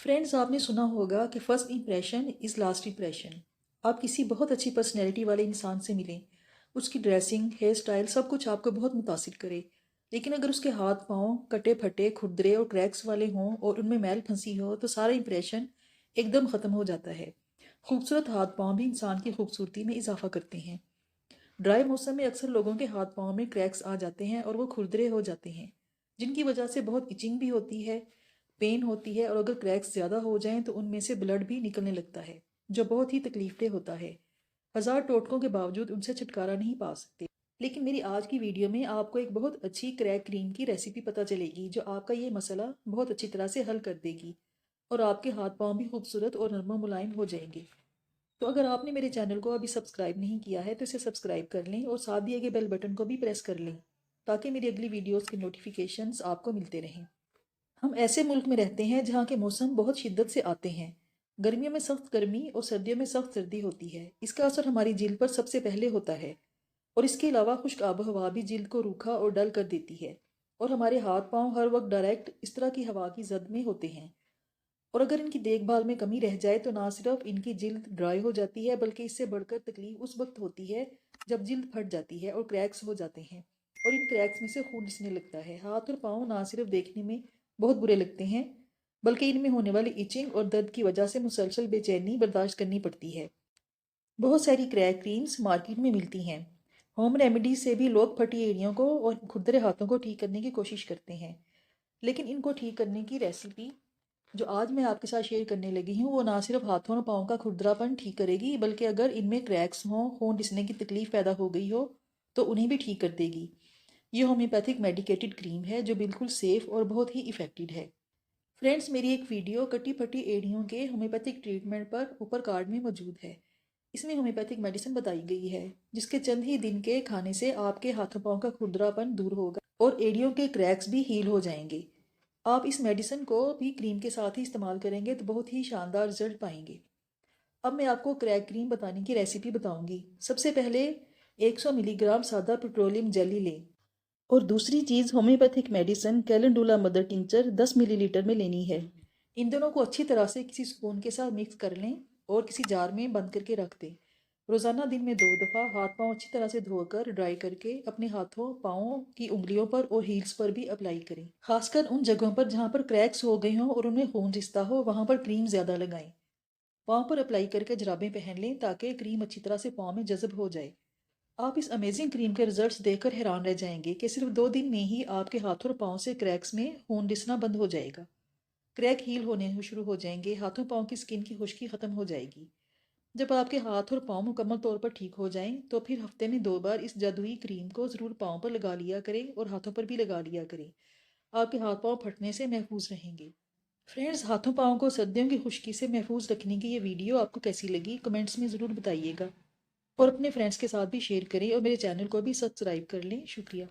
Friends, आपने सुना होगा कि first impression is last impression. आप किसी बहुत अच्छी पर्सनैलिटी वाले इंसान से मिलें, उसकी ड्रेसिंग, हेयर स्टाइल सब कुछ आपको बहुत मुतासिर करे, लेकिन अगर उसके हाथ पाँव कटे फटे, खुरदरे और क्रैक्स वाले हों और उनमें मैल फंसी हो तो सारा इंप्रेशन एकदम ख़त्म हो जाता है। खूबसूरत हाथ पाँव भी इंसान की खूबसूरती में इजाफा करते हैं। ड्राई मौसम में अक्सर लोगों के हाथ पाँव में क्रैक्स आ जाते हैं और वो खुरदरे हो जाते हैं, जिनकी वजह से बहुत इचिंग भी होती है, पेन होती है और अगर क्रैक्स ज़्यादा हो जाएं तो उनमें से ब्लड भी निकलने लगता है, जो बहुत ही तकलीफदेह होता है। हज़ार टोटकों के बावजूद उनसे छुटकारा नहीं पा सकते। लेकिन मेरी आज की वीडियो में आपको एक बहुत अच्छी क्रैक क्रीम की रेसिपी पता चलेगी जो आपका ये मसला बहुत अच्छी तरह से हल कर देगी और आपके हाथ पाँव भी खूबसूरत और नरम मुलायम हो जाएंगे। तो अगर आपने मेरे चैनल को अभी सब्सक्राइब नहीं किया है तो इसे सब्सक्राइब कर लें और साथ दिए गए बेल बटन को भी प्रेस कर लें ताकि मेरी अगली वीडियोस के नोटिफिकेशंस आपको मिलते रहें। हम ऐसे मुल्क में रहते हैं जहाँ के मौसम बहुत शिद्दत से आते हैं। गर्मियों में सख्त गर्मी और सर्दियों में सख्त सर्दी होती है। इसका असर हमारी जिल्द पर सबसे पहले होता है और इसके अलावा खुश्क आब हवा भी जिल्द को रूखा और डल कर देती है और हमारे हाथ पाँव हर वक्त डायरेक्ट इस तरह की हवा की जद में होते हैं। और अगर इनकी देखभाल में कमी रह जाए तो ना सिर्फ इनकी जिल्द ड्राई हो जाती है बल्कि इससे बढ़कर तकलीफ उस वक्त होती है जब जिल्द फट जाती है और क्रैक्स हो जाते हैं और इन क्रैक्स में से खून रिसने लगता है। हाथ और पाँव ना सिर्फ देखने में बहुत बुरे लगते हैं बल्कि इनमें होने वाली इचिंग और दर्द की वजह से मुसलसल बेचैनी बर्दाश्त करनी पड़ती है। बहुत सारी क्रैक क्रीम्स मार्केट में मिलती हैं। होम रेमेडीज से भी लोग फटी एड़ियों को और खुरदरे हाथों को ठीक करने की कोशिश करते हैं, लेकिन इनको ठीक करने की रेसिपी जो आज मैं आपके साथ शेयर करने लगी हूँ वो ना सिर्फ हाथों और पाँव का खुरदरापन ठीक करेगी बल्कि अगर इनमें क्रैक्स हों, खून रिसने की तकलीफ पैदा हो गई हो तो उन्हें भी ठीक कर देगी। ये होम्योपैथिक मेडिकेटेड क्रीम है जो बिल्कुल सेफ और बहुत ही इफ़ेक्टिव है। फ्रेंड्स, मेरी एक वीडियो कटी फटी एड़ियों के होम्योपैथिक ट्रीटमेंट पर ऊपर कार्ड में मौजूद है। इसमें होम्योपैथिक मेडिसिन बताई गई है जिसके चंद ही दिन के खाने से आपके हाथों पाँव का खुरदरापन दूर होगा और एड़ियों के क्रैक्स भी हील हो जाएंगे। आप इस मेडिसिन को भी क्रीम के साथ ही इस्तेमाल करेंगे तो बहुत ही शानदार रिजल्ट पाएंगे। अब मैं आपको क्रैक क्रीम बताने की रेसिपी बताऊंगी। सबसे पहले 100 मिलीग्राम सादा पेट्रोलियम जेली लें और दूसरी चीज़ homeopathic medicine calendula mother tincture 10 millilitre में लेनी है। इन दोनों को अच्छी तरह से किसी स्पून के साथ मिक्स कर लें और किसी जार में बंद करके रख दें। रोज़ाना दिन में 2 दफ़ा हाथ पाँव अच्छी तरह से धोकर ड्राई करके अपने हाथों पाँवों की उंगलियों पर और हील्स पर भी अप्लाई करें। खासकर उन जगहों पर जहाँ पर क्रैक्स हो गए हों और उनमें खून रिश्ता हो वहाँ पर क्रीम ज़्यादा लगाएं। पाँव पर अप्लाई करके जराबें पहन लें ताकि क्रीम अच्छी तरह से पाँव में जज़ब हो जाए। आप इस अमेजिंग क्रीम के रिजल्ट्स देखकर हैरान रह जाएंगे कि सिर्फ 2 दिन में ही आपके हाथों और पाँव से क्रैक्स में खून रिसना बंद हो जाएगा। क्रैक हील होने शुरू हो जाएंगे, हाथों पाँव की स्किन की खुश्की खत्म हो जाएगी। जब आपके हाथ और पाँव मुकम्मल तौर पर ठीक हो जाएं तो फिर हफ्ते में 2 बार इस जादुई क्रीम को ज़रूर पाँव पर लगा लिया करें और हाथों पर भी लगा लिया करें। आपके हाथ पाँव फटने से महफूज रहेंगे। फ्रेंड्स, हाथों पाँव को सर्दियों की खुश्की से महफूज रखने की ये वीडियो आपको कैसी लगी कमेंट्स में ज़रूर बताइएगा और अपने फ्रेंड्स के साथ भी शेयर करें और मेरे चैनल को भी सब्सक्राइब कर लें। शुक्रिया।